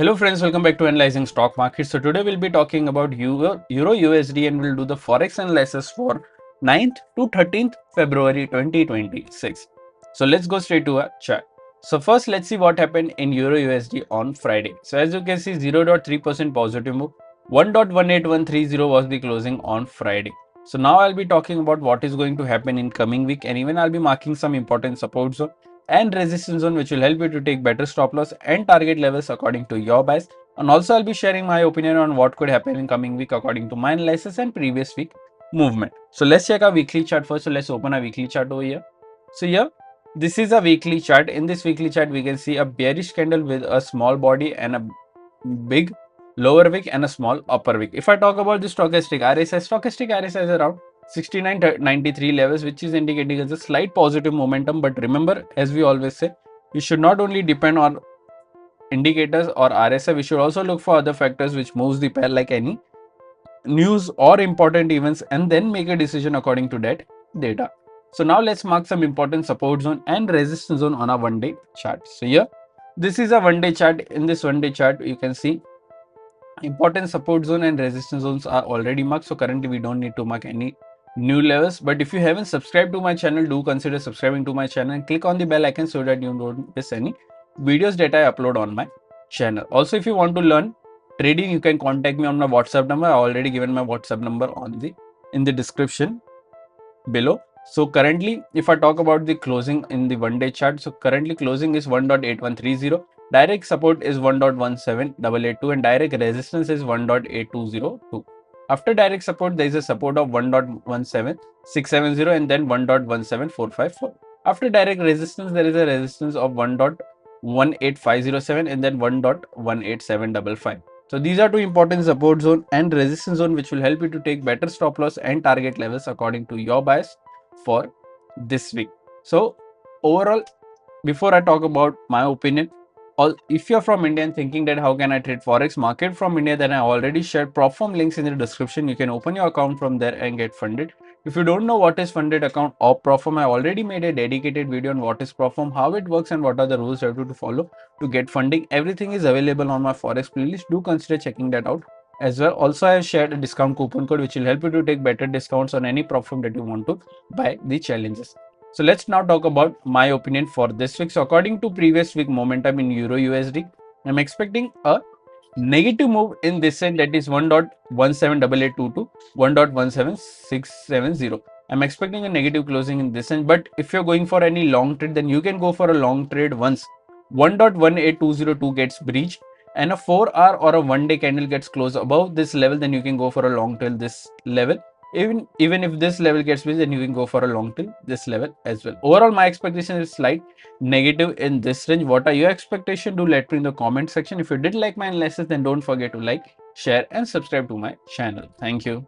Hello friends, welcome back to Analyzing Stock Market. So today we'll be talking about Euro USD and we'll do the Forex analysis for 9th to 13th February 2026. So let's go straight to our chart. So first let's see what happened in Euro USD on Friday. So as you can see 0.3% positive move, 1.18130 was the closing on Friday. So now I'll be talking about what is going to happen in coming week and even I'll be marking some important support zone and resistance zone which will help you to take better stop loss and target levels according to your bias. And also I'll be sharing my opinion on what could happen in coming week according to my analysis and previous week movement. So let's check our weekly chart first. So let's open a weekly chart over here. So here, this is a weekly chart. In this weekly chart, we can see a bearish candle with a small body and a big lower wick and a small upper wick. If I talk about the stochastic RSI is around 69.93 levels, which is indicating as a slight positive momentum. But remember, as we always say, we should not only depend on indicators or RSI, we should also look for other factors which moves the pair like any news or important events and then make a decision according to that data. So now let's mark some important support zone and resistance zone on a one-day chart. So here, this is a one-day chart. In this one-day chart, you can see important support zone and resistance zones are already marked. So currently we don't need to mark any new levels. But if you haven't subscribed to my channel, do consider subscribing to my channel and click on the bell icon so that you don't miss any videos that I upload on my channel. Also, if you want to learn trading, you can contact me on my WhatsApp number. I already given my WhatsApp number in the description below. So currently, if I talk about the closing in the one-day chart, so currently closing is 1.8130. Direct support is 1.17882 and direct resistance is 1.8202. After direct support, there is a support of 1.17670 and then 1.17454. After direct resistance, there is a resistance of 1.18507 and then 1.18755. So these are two important support zone and resistance zone which will help you to take better stop loss and target levels according to your bias for this week. So overall, before I talk about my opinion, if you're from India and thinking that how can I trade Forex market from India, then I already shared prop firm links in the description. You can open your account from there and get funded. If you don't know what is funded account or prop firm, I already made a dedicated video on what is prop firm, how it works and what are the rules you have to follow to get funding. Everything is available on my Forex playlist. Do consider checking that out as well. Also, I have shared a discount coupon code which will help you to take better discounts on any prop firm that you want to buy the challenges. So let's now talk about my opinion for this week. So according to previous week momentum in Euro USD, I'm expecting a negative move in this end, that is 1.178822, 1.17670. I'm expecting a negative closing in this end, but if you're going for any long trade, then you can go for a long trade once 1.18202 gets breached and a 4-hour or a one-day candle gets closed above this level, then you can go for a long till this level. Even if this level gets breached, then you can go for a long till this level as well. Overall, my expectation is slight negative in this range. What are your expectations? Do let me in the comment section. If you did like my analysis, then don't forget to like, share and subscribe to my channel. Thank you.